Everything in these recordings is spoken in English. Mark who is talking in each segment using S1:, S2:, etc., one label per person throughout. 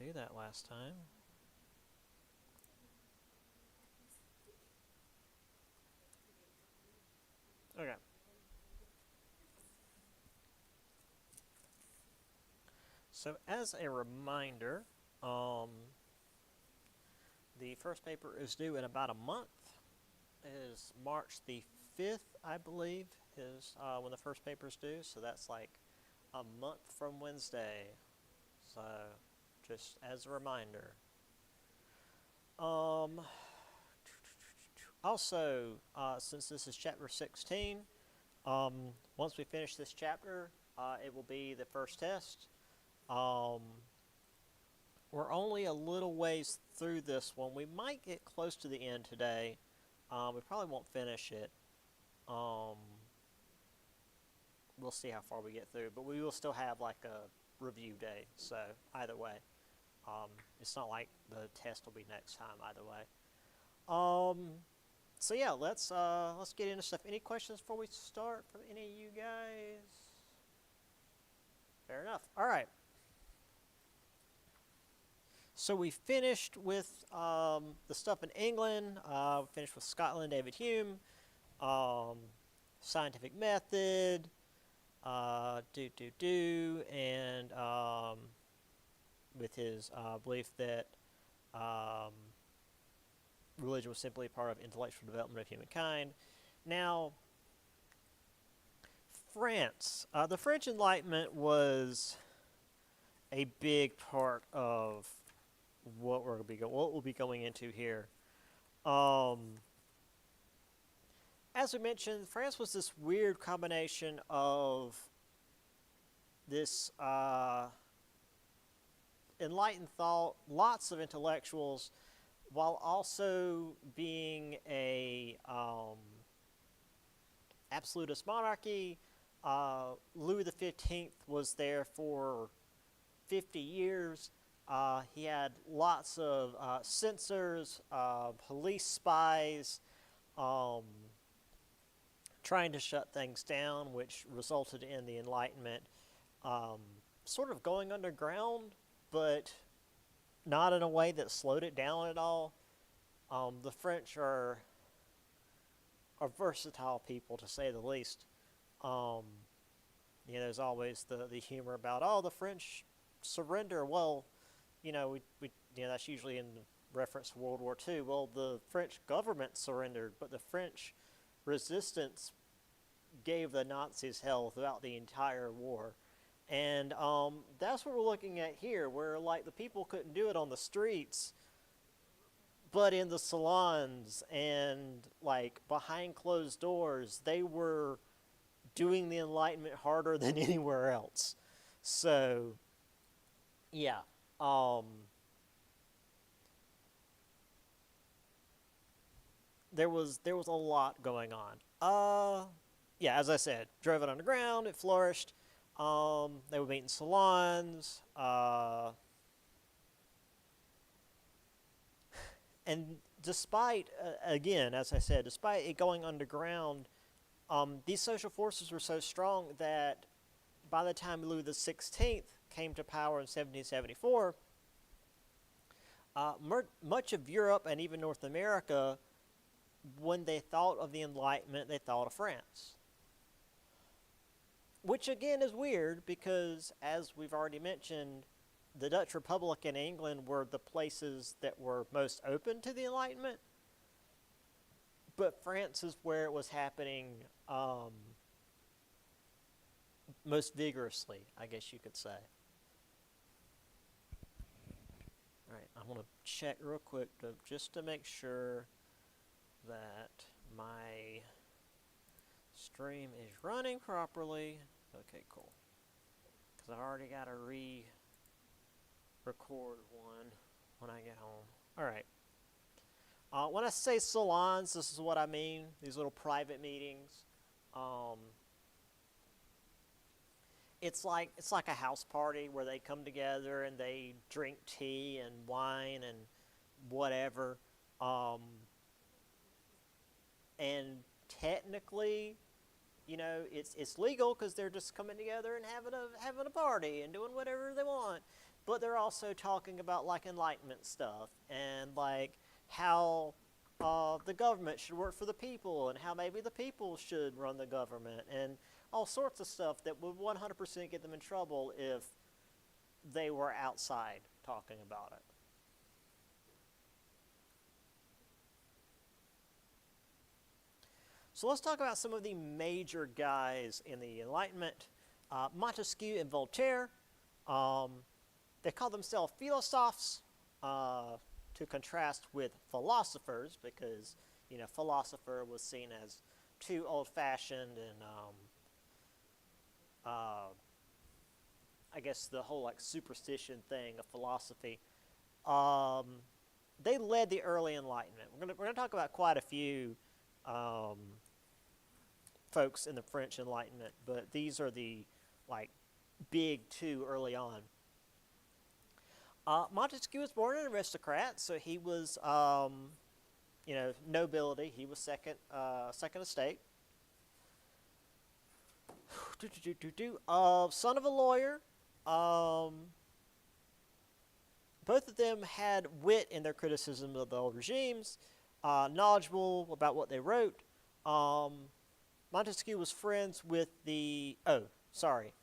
S1: do that last time. Okay. So as a reminder, um, the first paper is due in about a month. It is March the 5th, I believe, is when the first paper is due. So that's like a month from Wednesday. So just as a reminder. Um, Also, since this is chapter 16, once we finish this chapter, it will be the first test. Um, we're only a little ways through this one. We might get close to the end today. We probably won't finish it. Um, we'll see how far we get through, but we will still have like a review day. So either way, it's not like the test will be next time. Either way. So yeah, let's get into stuff. Any questions before we start from any of you guys? Fair enough. All right. So we finished with the stuff in England. We finished with Scotland, David Hume, um, scientific method, and with his belief that um, religion was simply a part of intellectual development of humankind. Now, France, the French Enlightenment was a big part of what we'll be going into here. As we mentioned, France was this weird combination of this enlightened thought, lots of intellectuals, while also being a absolutist monarchy. Louis XV was there for 50 years. He had lots of censors, police spies, um, trying to shut things down, which resulted in the Enlightenment um, sort of going underground, but not in a way that slowed it down at all. The French are versatile people, to say the least. Um, there's always the humor about, oh, the French surrender. Well, that's usually in reference to World War II. Well, the French government surrendered, but the French resistance gave the Nazis hell throughout the entire war. And that's what we're looking at here, where like the people couldn't do it on the streets, but in the salons and like behind closed doors, they were doing the Enlightenment harder than anywhere else. So, yeah. There was a lot going on. Yeah, as I said, drove it underground. It flourished. They would meet in salons. And despite, again, as I said, despite it going underground, these social forces were so strong that by the time Louis XVI came to power in 1774, much of Europe and even North America, when they thought of the Enlightenment, they thought of France. Which again is weird because, as we've already mentioned, the Dutch Republic and England were the places that were most open to the Enlightenment. But France is where it was happening most vigorously, I guess you could say. All right, I want to check real quick just to make sure that my stream is running properly. Okay, cool. Because I already got to record one when I get home. All right. When I say salons, this is what I mean. These little private meetings. It's like a house party where they come together and they drink tea and wine and whatever. And technically, it's legal because they're just coming together and having a party and doing whatever they want. but they're also talking about like Enlightenment stuff and like how the government should work for the people and how maybe the people should run the government and all sorts of stuff that would 100% get them in trouble if they were outside talking about it. So let's talk about some of the major guys in the Enlightenment. Montesquieu and Voltaire. They call themselves philosophes to contrast with philosophers because, philosopher was seen as too old-fashioned and I guess the whole like superstition thing of philosophy. They led the early Enlightenment. We're gonna talk about quite a few folks in the French Enlightenment, but these are the like big two early on. Montesquieu was born an aristocrat, so he was nobility. He was second estate. Son of a lawyer. Both of them had wit in their criticism of the old regimes, knowledgeable about what they wrote. Montesquieu was friends with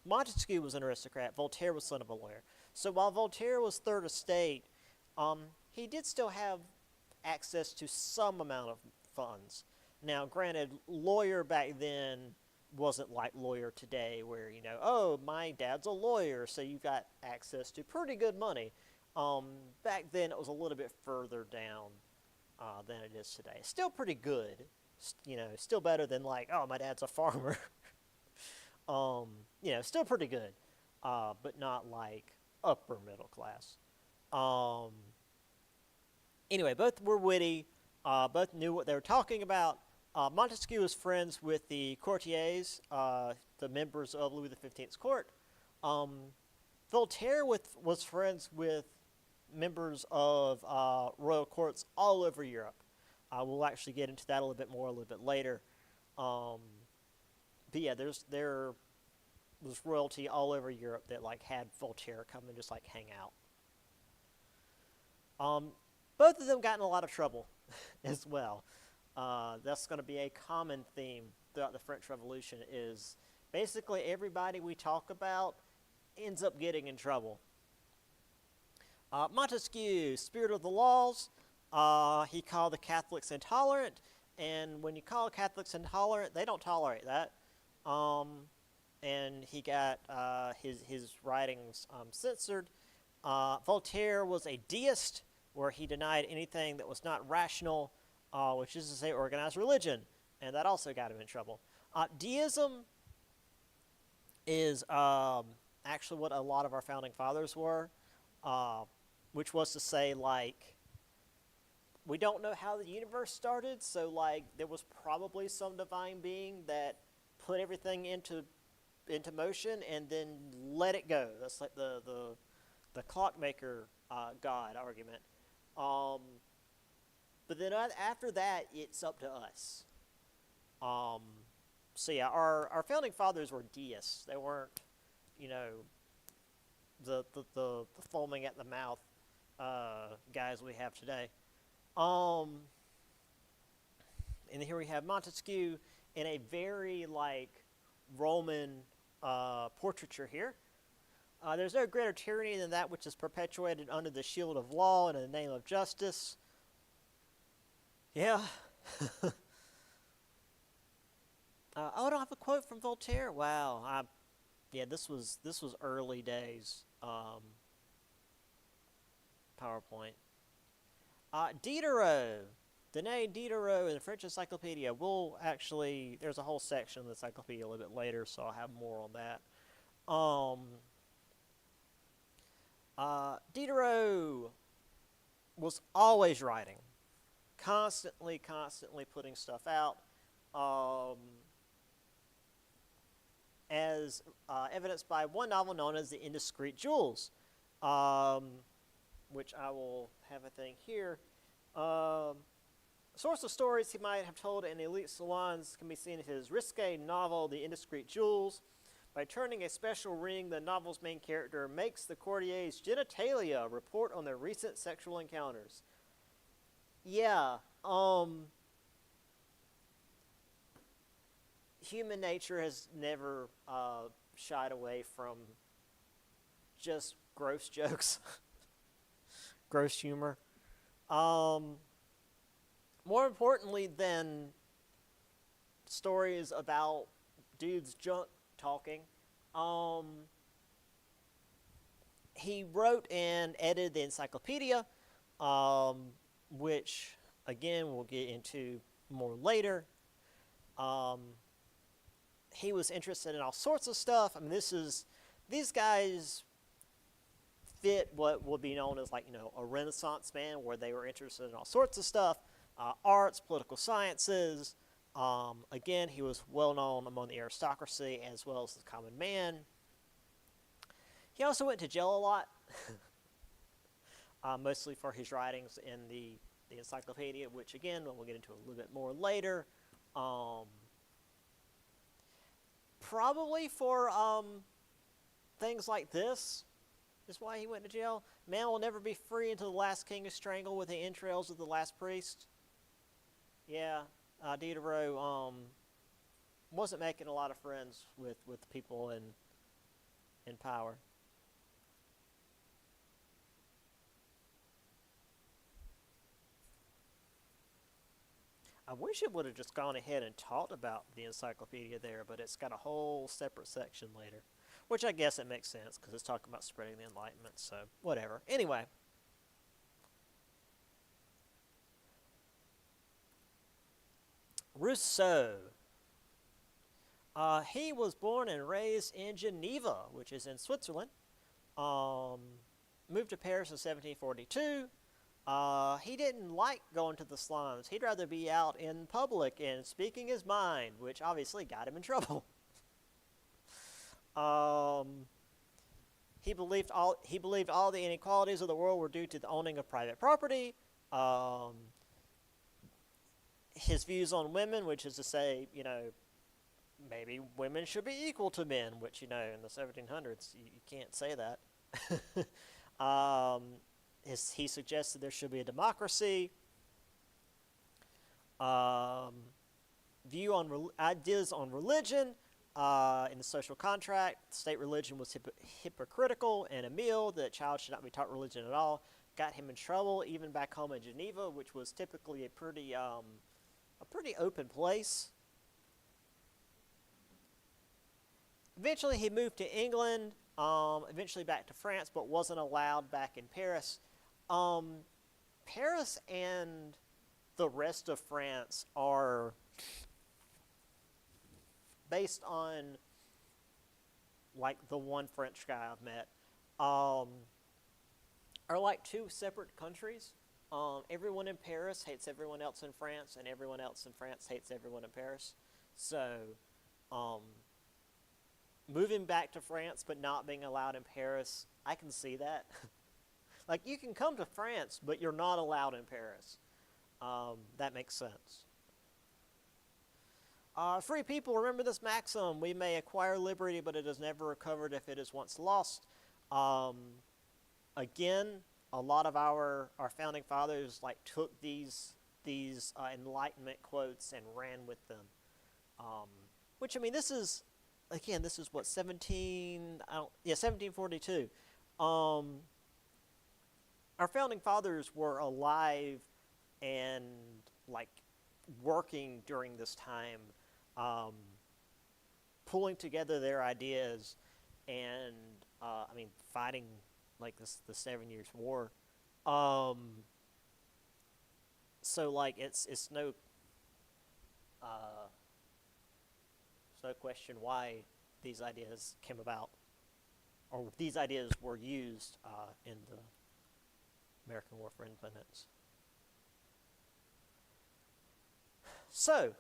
S1: Montesquieu was an aristocrat. Voltaire was son of a lawyer. So while Voltaire was third estate, he did still have access to some amount of funds. Now, granted, lawyer back then wasn't like lawyer today where, my dad's a lawyer, so you got access to pretty good money. Back then, it was a little bit further down than it is today. Still pretty good. Still better than like, my dad's a farmer. Still pretty good, but not like upper middle class. Anyway, both were witty. Both knew what they were talking about. Montesquieu was friends with the courtiers, the members of Louis XV's court. Voltaire was friends with members of royal courts all over Europe. We'll actually get into that a little bit more a little bit later. But yeah, there was royalty all over Europe that like had Voltaire come and just like hang out. Both of them got in a lot of trouble as well. That's going to be a common theme throughout the French Revolution is basically everybody we talk about ends up getting in trouble. Montesquieu, spirit of the laws. He called the Catholics intolerant, and when you call Catholics intolerant, they don't tolerate that. And he got his writings censored. Voltaire was a deist, where he denied anything that was not rational, which is to say organized religion, and that also got him in trouble. Deism is actually what a lot of our founding fathers were, which was to say, like, we don't know how the universe started, so, like, there was probably some divine being that put everything into motion and then let it go. That's like the clockmaker God argument. But then after that, it's up to us. So yeah, our founding fathers were deists. They weren't, the foaming at the mouth guys we have today. And here we have Montesquieu in a very like Roman portraiture here. There's no greater tyranny than that which is perpetuated under the shield of law and in the name of justice. Yeah. I don't have a quote from Voltaire. Wow. This was early days. PowerPoint. Diderot. Denis Diderot in the French Encyclopedia. There's a whole section of the encyclopedia a little bit later, so I'll have more on that. Diderot was always writing. Constantly putting stuff out. As evidenced by one novel known as The Indiscreet Jewels, which I will have a thing here. Source of stories he might have told in elite salons can be seen in his risque novel, The Indiscreet Jewels. By turning a special ring, the novel's main character makes the courtier's genitalia report on their recent sexual encounters. Yeah, human nature has never shied away from just gross jokes, gross humor. More importantly than stories about dudes junk talking, he wrote and edited the encyclopedia, which again we'll get into more later. He was interested in all sorts of stuff. I mean, these guys fit what would be known as, like, a Renaissance man, where they were interested in all sorts of stuff, arts, political sciences. Again, he was well known among the aristocracy as well as the common man. He also went to jail a lot, mostly for his writings in the encyclopedia, which again we'll get into a little bit more later. Probably for things like this is why he went to jail. Man will never be free until the last king is strangled with the entrails of the last priest. Yeah, Diderot wasn't making a lot of friends with people in power. I wish it would have just gone ahead and talked about the encyclopedia there, but it's got a whole separate section later, which I guess it makes sense because it's talking about spreading the Enlightenment, so whatever. Anyway, Rousseau. He was born and raised in Geneva, which is in Switzerland. Moved to Paris in 1742. He didn't like going to the slums. He'd rather be out in public and speaking his mind, which obviously got him in trouble. He believed all the inequalities of the world were due to the owning of private property. His views on women, which is to say, maybe women should be equal to men, which, in the 1700s, you can't say that. He suggested there should be a democracy. Ideas on religion in the social contract. State religion was hypocritical, and Emile, the child should not be taught religion at all, got him in trouble even back home in Geneva, which was typically a pretty open place. Eventually, he moved to England. Eventually back to France, but wasn't allowed back in Paris. Paris and the rest of France are based on, like, the one French guy I've met, are like two separate countries. Everyone in Paris hates everyone else in France, and everyone else in France hates everyone in Paris. So, moving back to France but not being allowed in Paris, I can see that. Like, you can come to France, but you're not allowed in Paris. That makes sense. Free people, remember this maxim: we may acquire liberty, but it is never recovered if it is once lost. Again, a lot of our founding fathers took these Enlightenment quotes and ran with them. Which, I mean, this is what, 1742. Our founding fathers were alive and working during this time, pulling together their ideas and fighting the 7 Years' War. So it's no question why these ideas came about, or these ideas were used in the American War for Independence. So,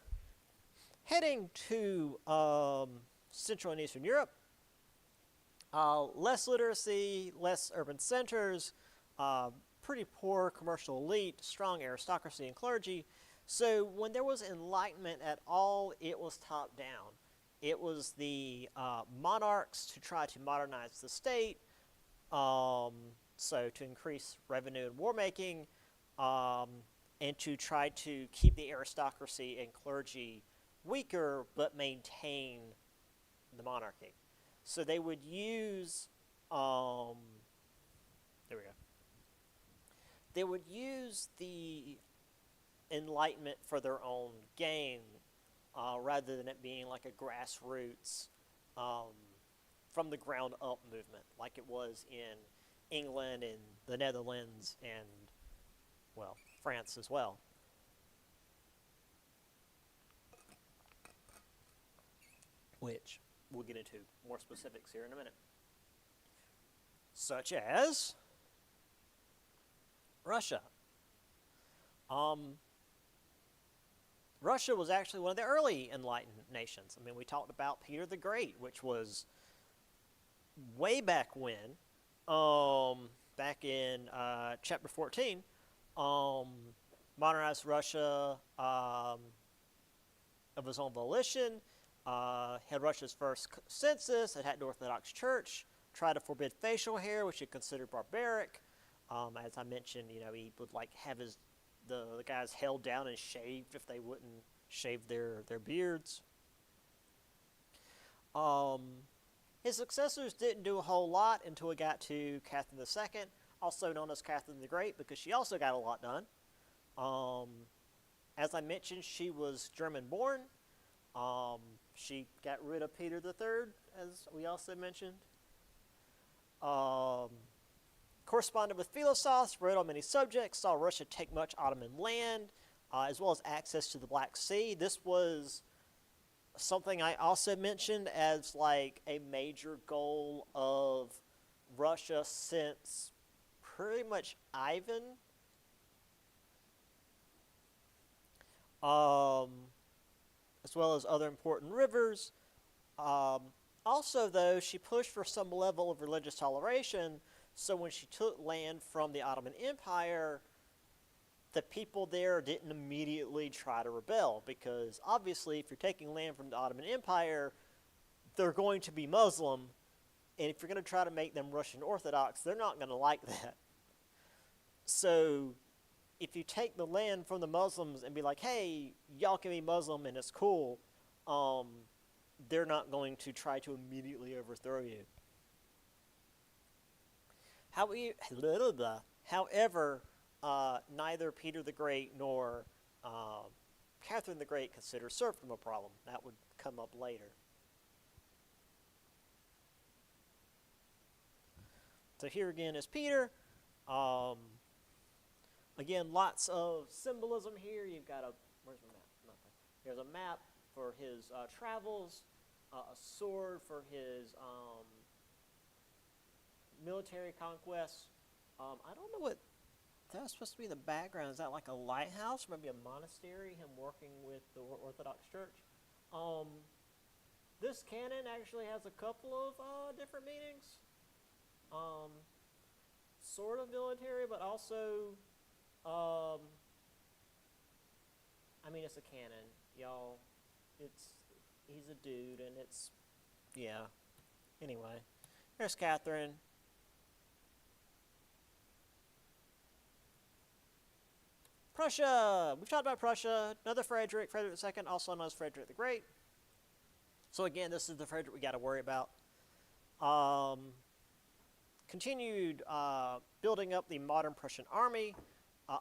S1: heading to Central and Eastern Europe, less literacy, less urban centers, pretty poor commercial elite, strong aristocracy and clergy. So when there was enlightenment at all, it was top down. It was the monarchs to try to modernize the state, um, so to increase revenue and war making, um, and to try to keep the aristocracy and clergy weaker but maintain the monarchy. So they would use, there we go. They would use the Enlightenment for their own gain, rather than it being like a grassroots, um, from the ground up movement, like it was in England and the Netherlands and, well, France as well. Which we'll get into more specifics here in a minute. Such as Russia. Russia was actually one of the early enlightened nations. I mean, we talked about Peter the Great, which was way back when, back in chapter 14, modernized Russia of his own volition, had Russia's first census, it had an Orthodox Church, tried to forbid facial hair, which he considered barbaric. As I mentioned, he would like have the guys held down and shaved if they wouldn't shave their beards. His successors didn't do a whole lot until we got to Catherine II, also known as Catherine the Great, because she also got a lot done. As I mentioned, she was German-born. She got rid of Peter III, as we also mentioned. Corresponded with Philosophs, wrote on many subjects, saw Russia take much Ottoman land, as well as access to the Black Sea. This was something I also mentioned as like a major goal of Russia since pretty much Ivan. As well as other important rivers. Also, though, she pushed for some level of religious toleration, so when she took land from the Ottoman Empire, the people there didn't immediately try to rebel, because obviously if you're taking land from the Ottoman Empire, they're going to be Muslim, and if you're going to try to make them Russian Orthodox, they're not going to like that. So if you take the land from the Muslims and be like, hey, y'all can be Muslim and it's cool, they're not going to try to immediately overthrow you. However, neither Peter the Great nor Catherine the Great considered serfdom a problem. That would come up later. So here again is Peter. Again, lots of symbolism here. You've got where's my map? Nothing. There's a map for his travels, a sword for his military conquests. I don't know what that's supposed to be the background. Is that like a lighthouse, or maybe a monastery, him working with the Orthodox Church? This canon actually has a couple of different meanings. Sort of military, but also, I mean, it's a canon, y'all. He's a dude, and yeah. Anyway, there's Catherine. Prussia! We've talked about Prussia. Another Frederick II, also known as Frederick the Great. So again, this is the Frederick we got to worry about. Continued building up the modern Prussian army.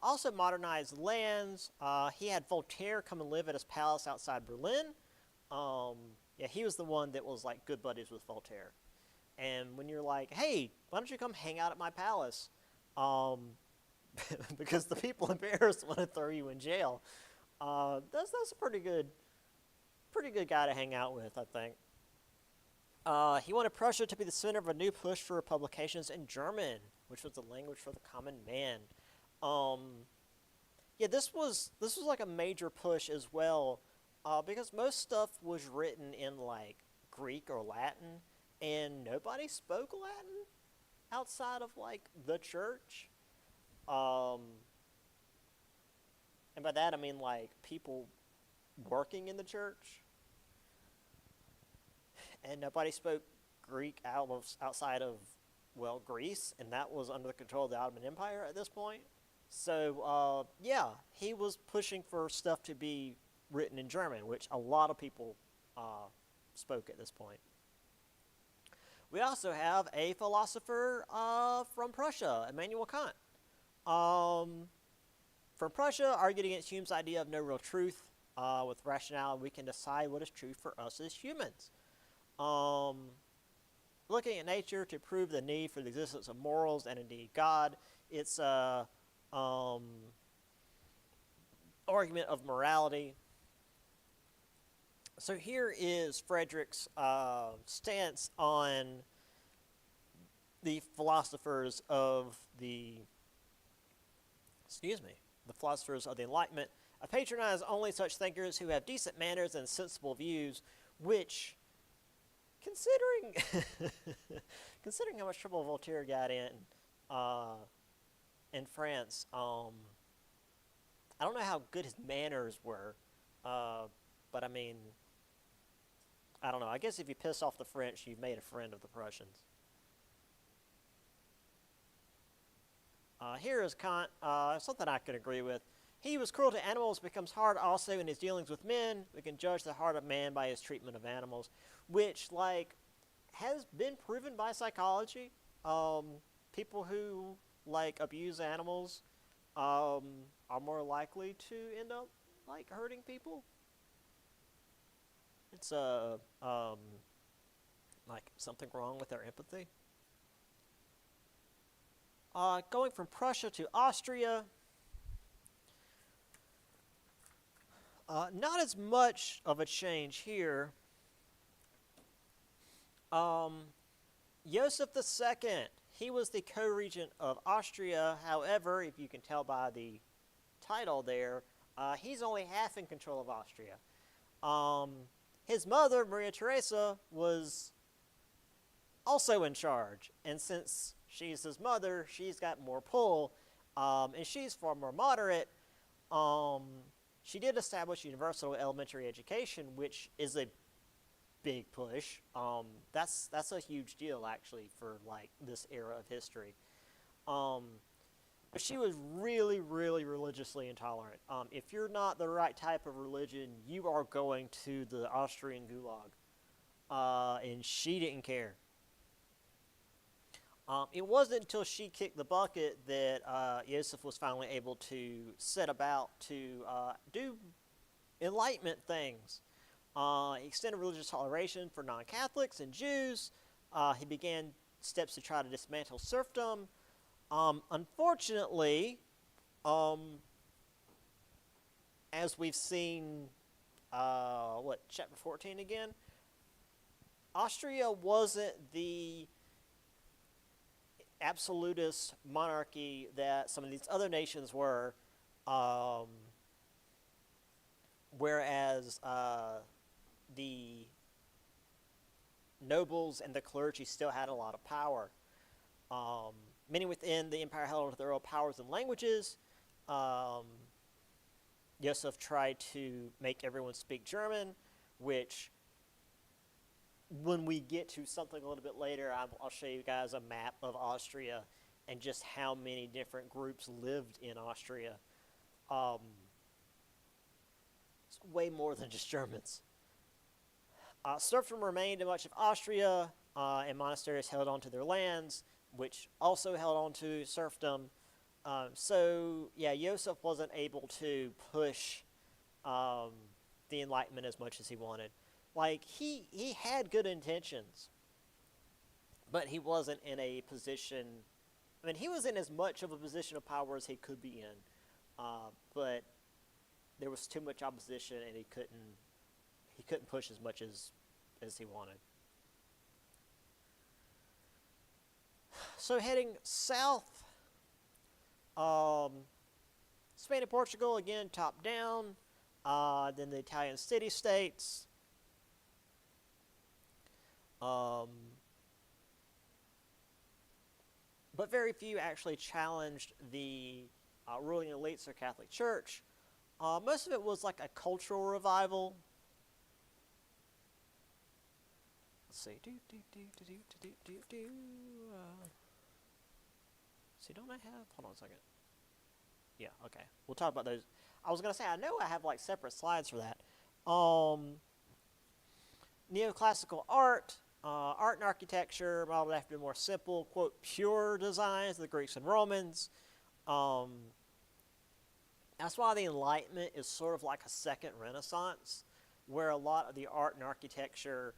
S1: Also modernized lands. He had Voltaire come and live at his palace outside Berlin. Yeah, he was the one that was like good buddies with Voltaire. And when you're like, hey, why don't you come hang out at my palace? Because the people in Paris want to throw you in jail. That's a pretty good guy to hang out with, I think. He wanted Prussia to be the center of a new push for publications in German, which was the language for the common man. Yeah, this was like a major push as well, because most stuff was written in like Greek or Latin, and nobody spoke Latin outside of like the church. And by that I mean like people working in the church. and nobody spoke Greek outside of, well, Greece, and that was under the control of the Ottoman Empire at this point. So, yeah, he was pushing for stuff to be written in German, which a lot of people spoke at this point. We also have a philosopher from Prussia, Immanuel Kant. From Prussia, argued against Hume's idea of no real truth. With rationale, we can decide what is true for us as humans. Looking at nature to prove the need for the existence of morals and indeed God. It's a argument of morality. So here is Frederick's stance on the philosophers of the philosophers of the Enlightenment. I patronize only such thinkers who have decent manners and sensible views, which, considering how much trouble Voltaire got in France, I don't know how good his manners were, but I mean, I don't know. I guess if you piss off the French, you've made a friend of the Prussians. Here is Kant, something I could agree with. He who was cruel to animals becomes hard also in his dealings with men. We can judge the heart of man by his treatment of animals, which, like, has been proven by psychology. People who, like, abuse animals are more likely to end up, like, hurting people. It's, like, something wrong with their empathy. Going from Prussia to Austria, not as much of a change here. Joseph II, he was the co-regent of Austria. However, if you can tell by the title there, he's only half in control of Austria. His mother, Maria Theresa, was also in charge, and since she's his mother, she's got more pull, and she's far more moderate. She did establish universal elementary education, which is a big push. That's a huge deal, actually, for, like, this era of history. But she was really, really religiously intolerant. If you're not the right type of religion, you are going to the Austrian gulag. And she didn't care. It wasn't until she kicked the bucket that Joseph was finally able to set about to do Enlightenment things. He extended religious toleration for non-Catholics and Jews. He began steps to try to dismantle serfdom. Unfortunately, as we've seen, chapter 14 again? Austria wasn't the absolutist monarchy that some of these other nations were, whereas the nobles and the clergy still had a lot of power. Many within the empire held onto their own powers and languages. Joseph tried to make everyone speak German, which, when we get to something a little bit later, I'll show you guys a map of Austria and just how many different groups lived in Austria. It's way more than just Germans. Serfdom remained in much of Austria, and monasteries held on to their lands, which also held on to serfdom. So, yeah, Joseph wasn't able to push the Enlightenment as much as he wanted. Like, he had good intentions, but he wasn't in a position, I mean, he was in as much of a position of power as he could be in, but there was too much opposition, and he couldn't push as much as he wanted. So heading south, Spain and Portugal, again, top down, then the Italian city-states. But very few actually challenged the ruling elites or Catholic Church. Most of it was like a cultural revival. Let's see. See, don't I have? Hold on a second. Yeah, okay. We'll talk about those. I was gonna say I know I have like separate slides for that. Neoclassical art, art and architecture modeled after more simple, quote, pure designs of the Greeks and Romans. Um, that's why the Enlightenment is sort of like a second Renaissance, where a lot of the art and architecture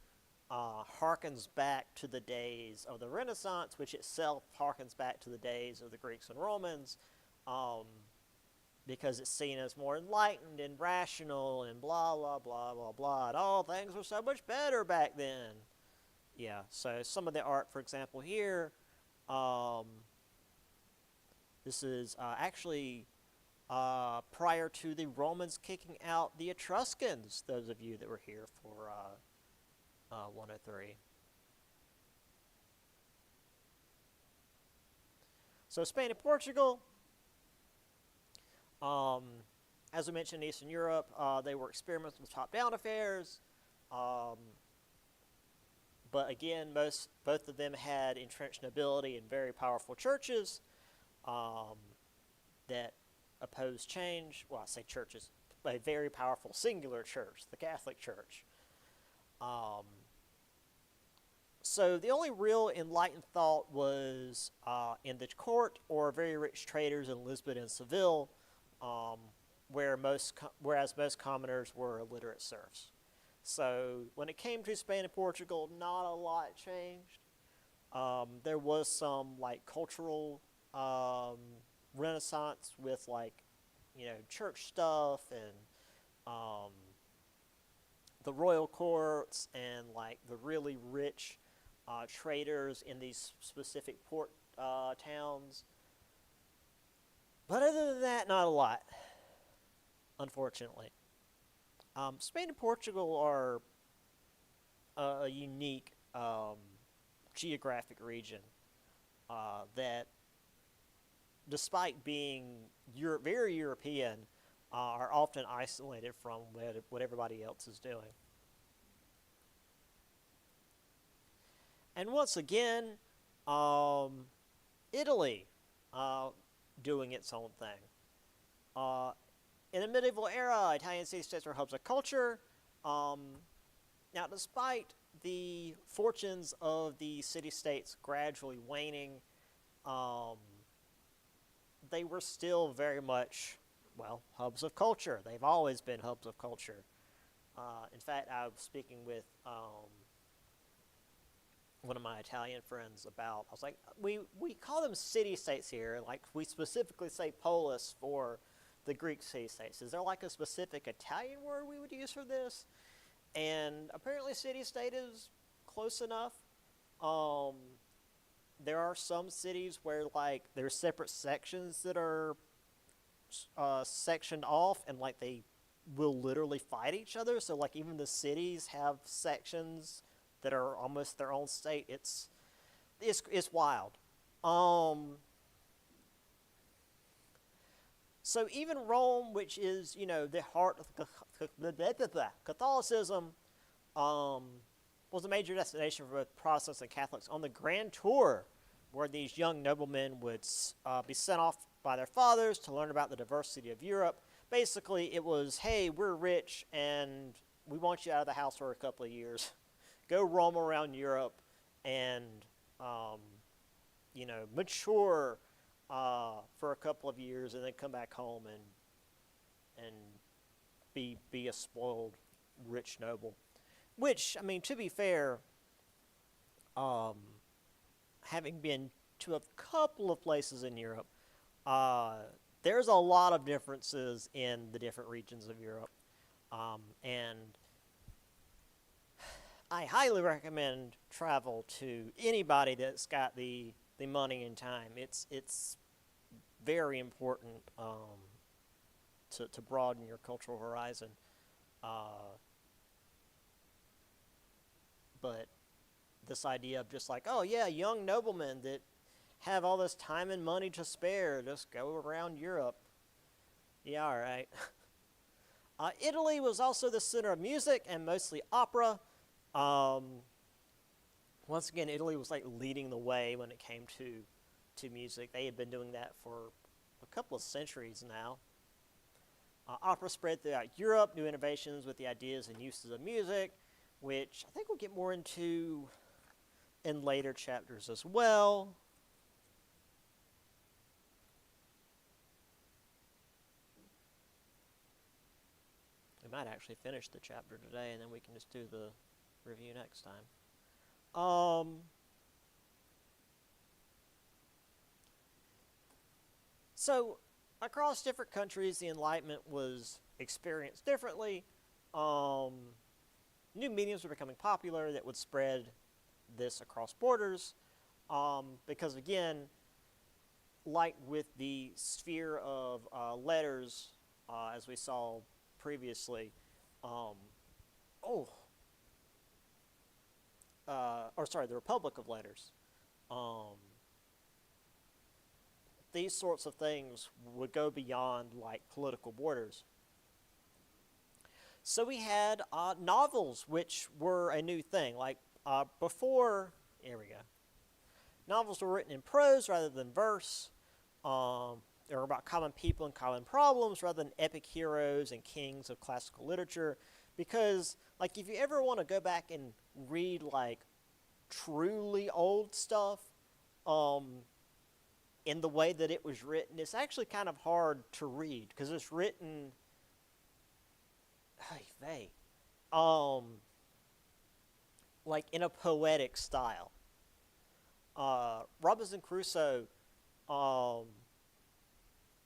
S1: harkens back to the days of the Renaissance, which itself harkens back to the days of the Greeks and Romans, because it's seen as more enlightened and rational and blah, blah, blah, blah, blah. And all things were so much better back then. Yeah, so some of the art, for example, here, this is actually prior to the Romans kicking out the Etruscans, those of you that were here for 103. So Spain and Portugal, as we mentioned in Eastern Europe, they were experiments with top-down affairs. But again, both of them had entrenched nobility and very powerful churches that opposed change. Well, I say churches, a very powerful singular church, the Catholic Church. So the only real enlightened thought was in the court or very rich traders in Lisbon and Seville, whereas most commoners were illiterate serfs. So when it came to Spain and Portugal, not a lot changed. There was some like cultural renaissance with like, church stuff and the royal courts and like the really rich traders in these specific port towns. But other than that, not a lot, unfortunately. Spain and Portugal are a unique geographic region that, despite being very European, are often isolated from what everybody else is doing. And once again, Italy doing its own thing. In the medieval era, Italian city-states were hubs of culture. Now, despite the fortunes of the city-states gradually waning, they were still very much, hubs of culture. They've always been hubs of culture. In fact, I was speaking with one of my Italian friends I was like, we call them city-states here, like we specifically say polis for the Greek city-states. Is there like a specific Italian word we would use for this? And apparently city-state is close enough. There are some cities where like there's separate sections that are sectioned off, and like they will literally fight each other. So like even the cities have sections that are almost their own state. It's wild. So even Rome, which is, the heart of Catholicism, was a major destination for both Protestants and Catholics on the Grand Tour, where these young noblemen would be sent off by their fathers to learn about the diversity of Europe. Basically, it was, hey, we're rich and we want you out of the house for a couple of years. Go roam around Europe and, mature for a couple of years, and then come back home and be a spoiled rich noble. Which, to be fair, having been to a couple of places in Europe, there's a lot of differences in the different regions of Europe, and I highly recommend travel to anybody that's got the money and time. It's very important to broaden your cultural horizon. But this idea of just like, oh yeah, young noblemen that have all this time and money to spare, just go around Europe. Yeah, all right. Italy was also the center of music and mostly opera. once again, Italy was like leading the way when it came to music. They had been doing that for a couple of centuries now. Opera spread throughout Europe, new innovations with the ideas and uses of music, which I think we'll get more into in later chapters as well. We might actually finish the chapter today, and then we can just do the review next time. So, across different countries, the Enlightenment was experienced differently. New mediums were becoming popular that would spread this across borders, because again, like with the sphere of letters, as we saw previously, the Republic of Letters. These sorts of things would go beyond like political borders. So we had novels, which were a new thing. Like before, here we go. Novels were written in prose rather than verse. They were about common people and common problems rather than epic heroes and kings of classical literature. Because, like, if you ever want to go back and read, like, truly old stuff, in the way that it was written, it's actually kind of hard to read because it's written, like in a poetic style. Robinson Crusoe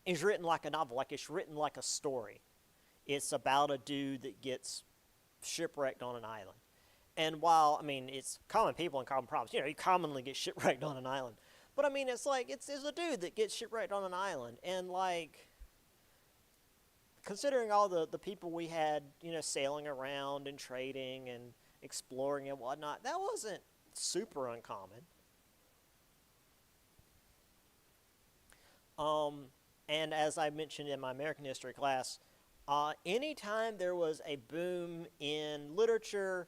S1: is written like a novel, like it's written like a story. It's about a dude that gets shipwrecked on an island. And while, I mean, it's common people and common problems, you commonly get shipwrecked on an island. But I mean, it's like, it's a dude that gets shipwrecked on an island. And like, considering all the people we had, sailing around and trading and exploring and whatnot, that wasn't super uncommon. And as I mentioned in my American history class, anytime there was a boom in literature,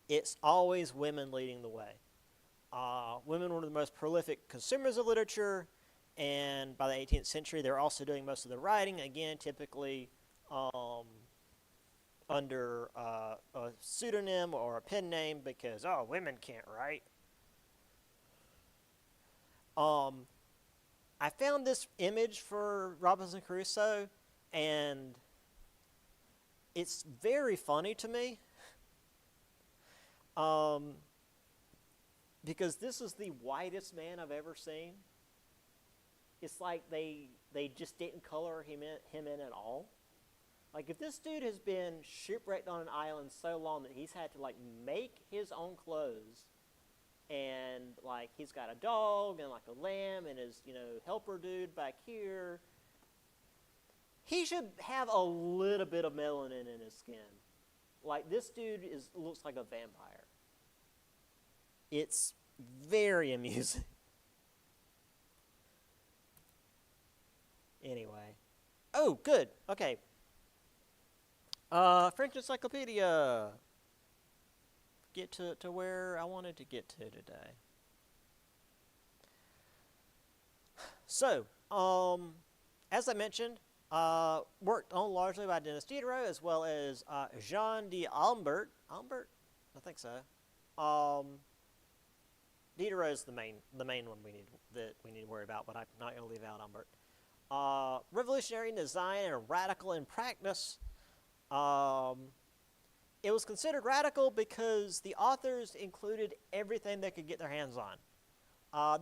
S1: it's always women leading the way. Women were the most prolific consumers of literature, and by the 18th century, they were also doing most of the writing, again, typically under a pseudonym or a pen name because, women can't write. I found this image for Robinson Crusoe, and it's very funny to me. Because this is the whitest man I've ever seen. It's like they just didn't color him in at all. Like, if this dude has been shipwrecked on an island so long that he's had to, like, make his own clothes, and, like, he's got a dog and, like, a lamb and his, helper dude back here, he should have a little bit of melanin in his skin. Like, this dude looks like a vampire. It's very amusing. Anyway. Oh, good. Okay. French Encyclopedia. Get to where I wanted to get to today. So, as I mentioned, worked on largely by Denis Diderot as well as Jean d'Alembert. Albert? I think so. Diderot is the main one we need to worry about, but I'm not going to leave out Albert. Revolutionary in design and radical in practice. It was considered radical because the authors included everything they could get their hands on.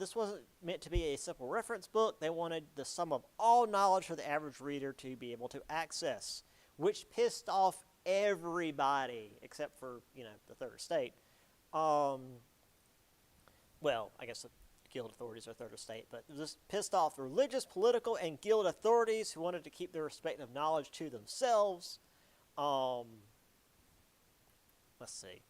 S1: This wasn't meant to be a simple reference book. They wanted the sum of all knowledge for the average reader to be able to access, which pissed off everybody except for, the third estate. Well, I guess the guild authorities are third estate, but this pissed off the religious, political, and guild authorities who wanted to keep their respective knowledge to themselves. Let's see.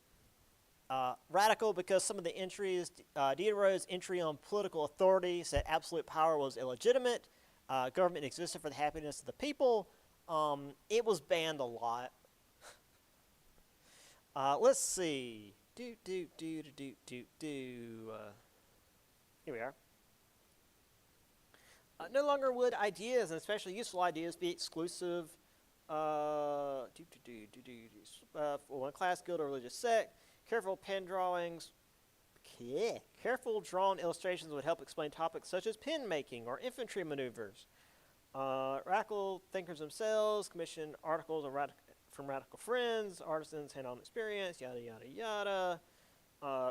S1: Radical because some of the entries, Diderot's entry on political authority said absolute power was illegitimate. Government existed for the happiness of the people. It was banned a lot. Let's see. Here we are. No longer would ideas, and especially useful ideas, be exclusive for one class, guild, or religious sect. Careful pen drawings. Careful drawn illustrations would help explain topics such as pen making or infantry maneuvers. Radical thinkers themselves commission articles from radical friends, artisans, hand-on experience, yada, yada, yada.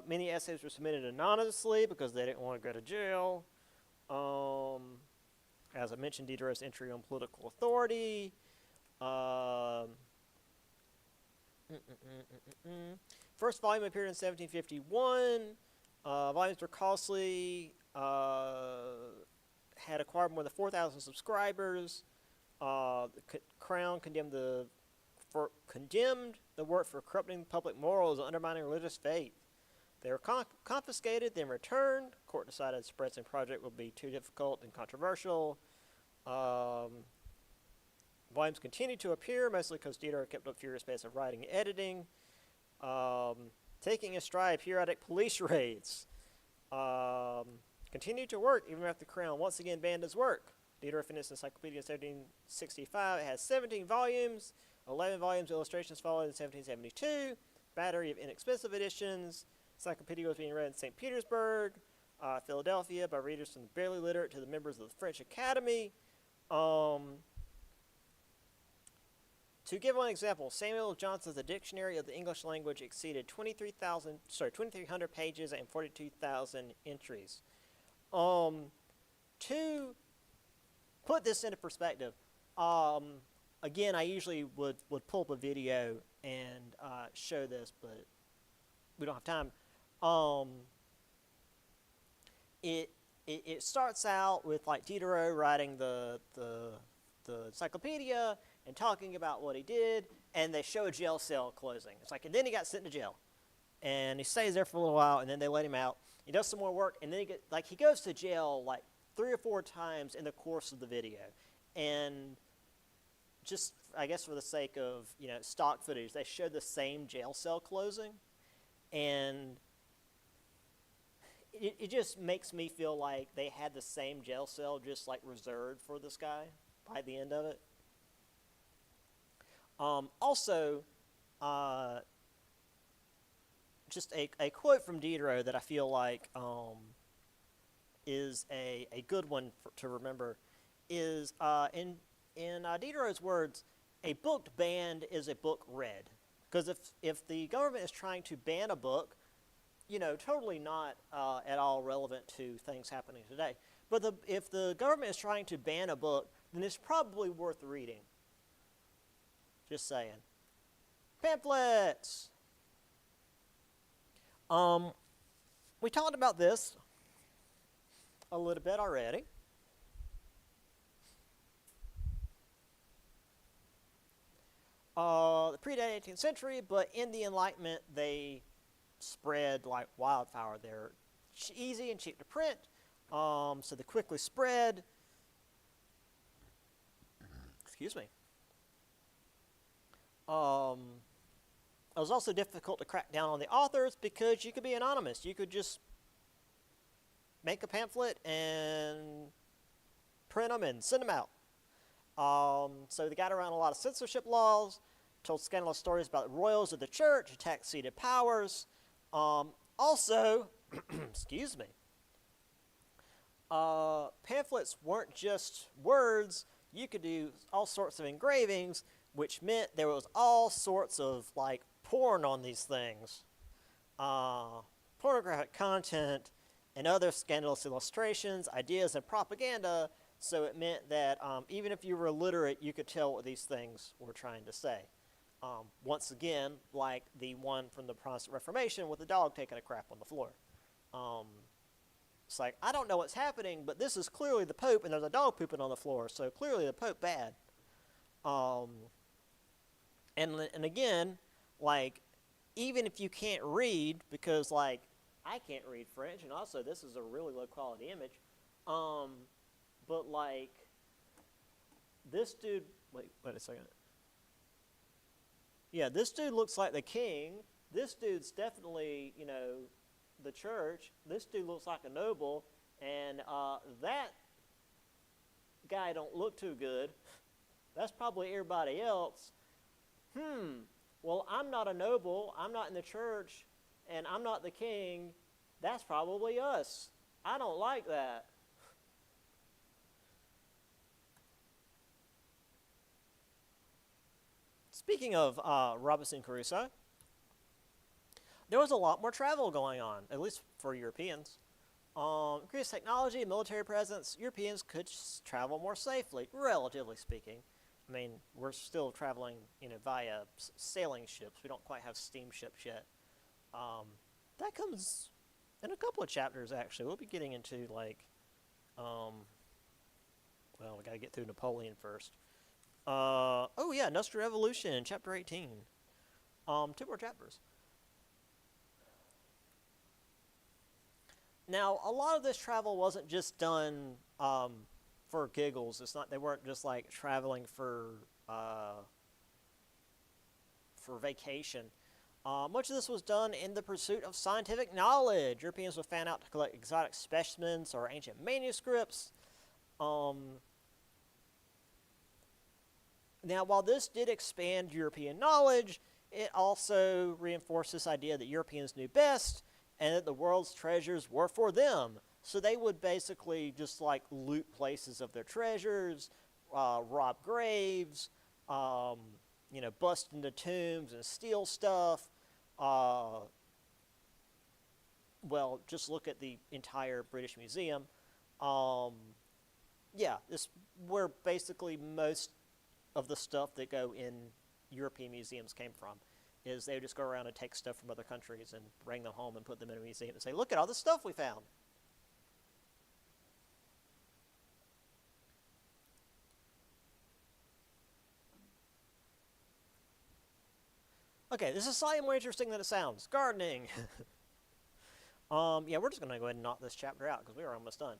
S1: Many essays were submitted anonymously because they didn't want to go to jail. As I mentioned, Diderot's entry on political authority. First volume appeared in 1751. Volumes were costly. Had acquired more than 4,000 subscribers. The Crown condemned the work for corrupting public morals and undermining religious faith. They were confiscated, then returned. Court decided the Spretzen project would be too difficult and controversial. Volumes continued to appear, mostly because Diderot kept up furious pace of writing and editing. Taking in stride periodic police raids. Continued to work even after the Crown once again banned his work. Diderot finished Encyclopedia in 1765. It has 17 volumes. 11 volumes of illustrations followed in 1772. Battery of inexpensive editions. Encyclopedia was being read in St. Petersburg, Philadelphia, by readers from the barely literate to the members of the French Academy. To give one example, Samuel Johnson's The Dictionary of the English Language exceeded 2,300 pages and 42,000 entries. To put this into perspective, again, I usually would pull up a video and show this, but we don't have time. It starts out with like Diderot writing the encyclopedia and talking about what he did, and they show a jail cell closing. It's like, and then he got sent to jail, and he stays there for a little while, and then they let him out. He does some more work, and then he goes to jail like 3 or 4 times in the course of the video, and just I guess for the sake of stock footage, they show the same jail cell closing, and it just makes me feel like they had the same jail cell just like reserved for this guy by the end of it. Also, just a quote from Diderot that I feel like is a good one to remember is in Diderot's words, a book banned is a book read. Because if the government is trying to ban a book, totally not at all relevant to things happening today. But if the government is trying to ban a book, then it's probably worth reading. Just saying. Pamphlets! We talked about this a little bit already. The predated 18th century, but in the Enlightenment, they spread like wildfire. They're easy and cheap to print, so they quickly spread. Excuse me. It was also difficult to crack down on the authors because you could be anonymous. You could just make a pamphlet and print them and send them out. So they got around a lot of censorship laws, told scandalous stories about the royals of the church, attacked seated powers. Also, excuse me, pamphlets weren't just words. You could do all sorts of engravings, which meant there was all sorts of like porn on these things, pornographic content, and other scandalous illustrations, ideas, and propaganda. So it meant that even if you were illiterate, you could tell what these things were trying to say. Once again, like the one from the Protestant Reformation with the dog taking a crap on the floor. It's like, I don't know what's happening, but this is clearly the Pope, and there's a dog pooping on the floor, so clearly the Pope bad. And again, like, even if you can't read, because, like, I can't read French, and also this is a really low-quality image, but, like, this dude, wait a second. Yeah, this dude looks like the king, this dude's definitely, the church. This dude looks like a noble, and that guy don't look too good. That's probably everybody else. Well, I'm not a noble, I'm not in the church, and I'm not the king. That's probably us. I don't like that. Speaking of Robinson Crusoe, there was a lot more travel going on, at least for Europeans. Increased technology, military presence, Europeans could travel more safely, relatively speaking. I mean, we're still traveling, via sailing ships. We don't quite have steamships yet. That comes in a couple of chapters, actually. We'll be getting into, well, we got to get through Napoleon first. Oh yeah, Industrial Revolution, chapter 18. Two more chapters. Now, a lot of this travel wasn't just done for giggles. They weren't just like traveling for vacation. Much of this was done in the pursuit of scientific knowledge. Europeans were fan out to collect exotic specimens or ancient manuscripts. Now, while this did expand European knowledge, it also reinforced this idea that Europeans knew best and that the world's treasures were for them. So they would basically just like loot places of their treasures, rob graves, bust into tombs and steal stuff. Well, just look at the entire British Museum. This where basically most of the stuff that go in European museums came from. Is they would just go around and take stuff from other countries and bring them home and put them in a museum and say, look at all the stuff we found. Okay, this is slightly more interesting than it sounds. Gardening. We're just going to go ahead and knock this chapter out because we are almost done.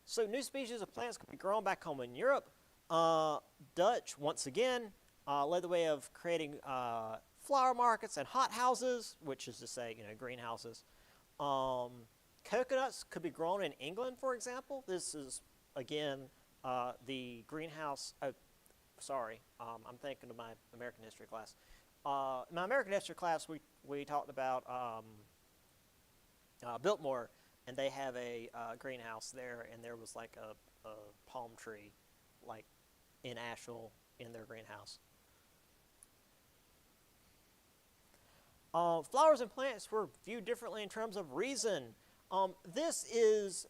S1: So new species of plants can be grown back home in Europe. Dutch, once again, led the way of creating flower markets and hothouses, which is to say, greenhouses. Coconuts could be grown in England, for example. This is, again, the greenhouse. Oh, sorry, I'm thinking of my American history class. In my American history class, we talked about Biltmore, and they have a greenhouse there, and there was like a palm tree, like in Asheville, in their greenhouse. Flowers and plants were viewed differently in terms of reason. This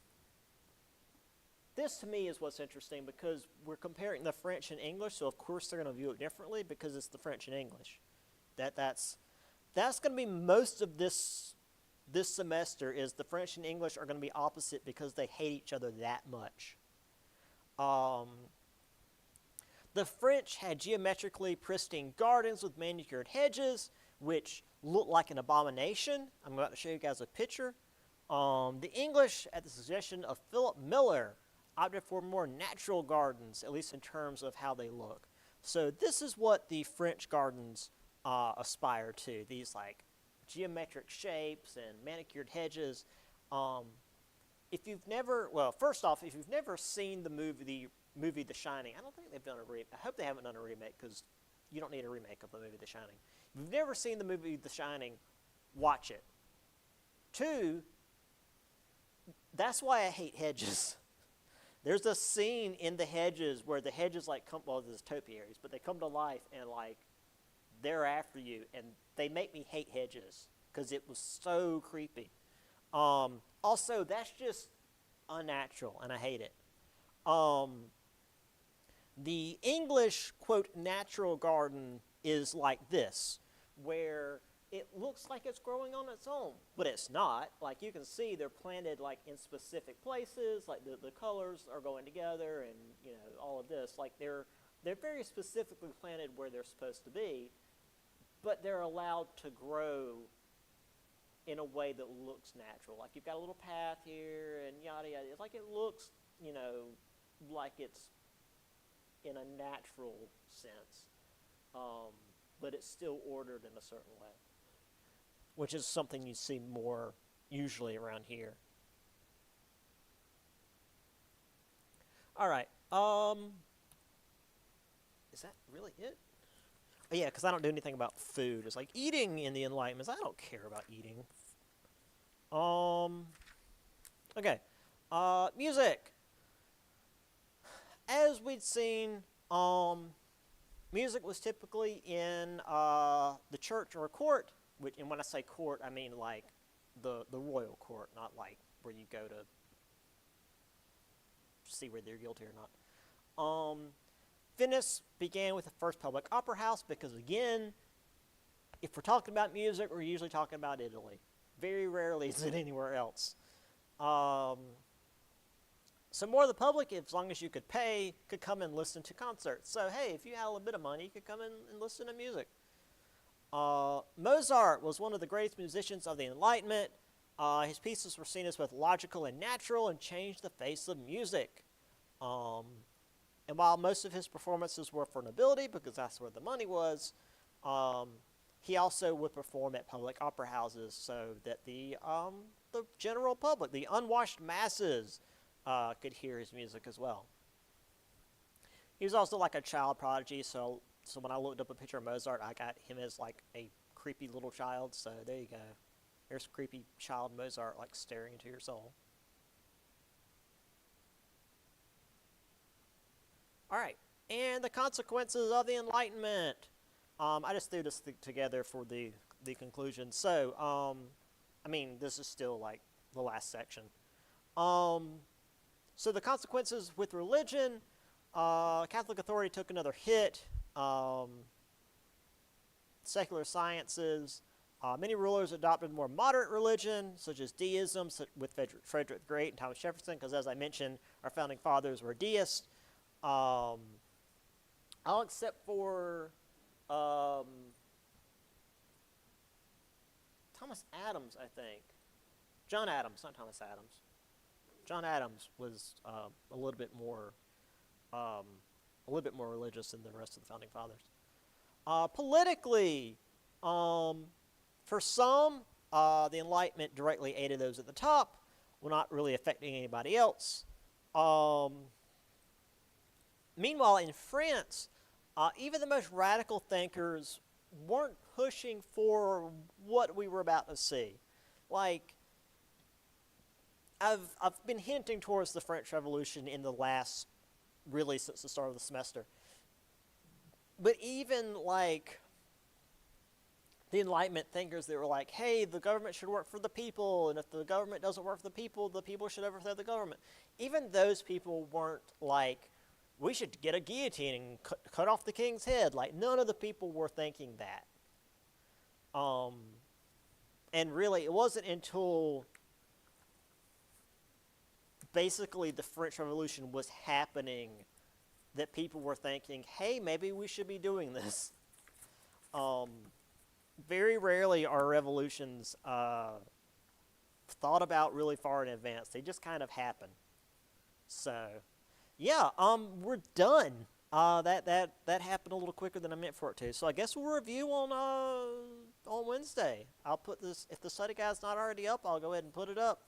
S1: to me is what's interesting because we're comparing the French and English, so of course they're going to view it differently because it's the French and English. That's going to be most of this semester is the French and English are going to be opposite because they hate each other that much. The French had geometrically pristine gardens with manicured hedges, which looked like an abomination. I'm about to show you guys a picture. The English, at the suggestion of Philip Miller, opted for more natural gardens, at least in terms of how they look. So this is what the French gardens aspire to, these like geometric shapes and manicured hedges. If you've never seen the movie The Shining, I don't think they've done a remake. I hope they haven't done a remake because you don't need a remake of the movie The Shining. If you've never seen the movie The Shining, watch it. 2, that's why I hate hedges. There's a scene in the hedges where the hedges there's topiaries, but they come to life and like they're after you, and they make me hate hedges because it was so creepy. Also, that's just unnatural, and I hate it. The English, quote, natural garden is like this, where it looks like it's growing on its own, but it's not. Like you can see they're planted like in specific places, like the colors are going together and all of this. Like they're very specifically planted where they're supposed to be, but they're allowed to grow in a way that looks natural. Like you've got a little path here and yada yada. It's like it looks, like it's in a natural sense. but it's still ordered in a certain way, which is something you see more usually around here. All right. Is that really it? Oh, yeah, because I don't do anything about food. It's like eating in the Enlightenment. I don't care about eating. Okay. Music. As we'd seen, music was typically in the church or court. And when I say court, I mean like the royal court, not like where you go to see whether they're guilty or not. Venice began with the first public opera house because, again, if we're talking about music, we're usually talking about Italy. Very rarely is it anywhere else. So more of the public, as long as you could pay, could come and listen to concerts. So, hey, if you had a little bit of money, you could come in and listen to music. Mozart was one of the greatest musicians of the Enlightenment. His pieces were seen as both logical and natural and changed the face of music. And while most of his performances were for nobility, because that's where the money was, he also would perform at public opera houses so that the general public, the unwashed masses, could hear his music as well. He was also like a child prodigy, so when I looked up a picture of Mozart, I got him as like a creepy little child, so there you go. There's creepy child Mozart like staring into your soul. All right, and the consequences of the Enlightenment. I just threw this together for the conclusion. So, I mean, this is still like the last section. So the consequences with religion, Catholic authority took another hit. Secular sciences, many rulers adopted more moderate religion, such as deism, with Frederick the Great and Thomas Jefferson, because as I mentioned, our founding fathers were deists. All except for Thomas Adams, I think. John Adams, not Thomas Adams. John Adams was a little bit more religious than the rest of the founding fathers. Politically, for some, the Enlightenment directly aided those at the top, while not really affecting anybody else. Meanwhile, in France, even the most radical thinkers weren't pushing for what we were about to see. Like, I've been hinting towards the French Revolution in the last, really since the start of the semester. But even like the Enlightenment thinkers that were like, hey, the government should work for the people, and if the government doesn't work for the people should overthrow the government. Even those people weren't like, we should get a guillotine and cut off the king's head. Like, none of the people were thinking that. And really, it wasn't until basically the French Revolution was happening that people were thinking, hey, maybe we should be doing this. Very rarely are revolutions thought about really far in advance. They just kind of happen. So, yeah, we're done. That happened a little quicker than I meant for it to. So I guess we'll review on Wednesday. I'll put this, if the study guide's not already up, I'll go ahead and put it up.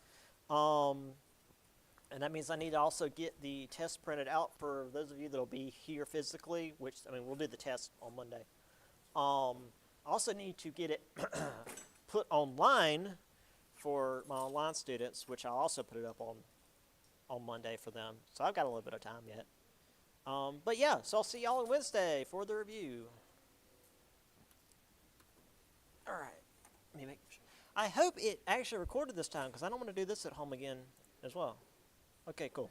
S1: And that means I need to also get the test printed out for those of you that will be here physically, which, I mean, we'll do the test on Monday. I also need to get it put online for my online students, which I'll also put it up on Monday for them. So I've got a little bit of time yet. But yeah, so I'll see y'all on Wednesday for the review. All right. Let me make sure. I hope it actually recorded this time because I don't want to do this at home again as well. Okay, cool.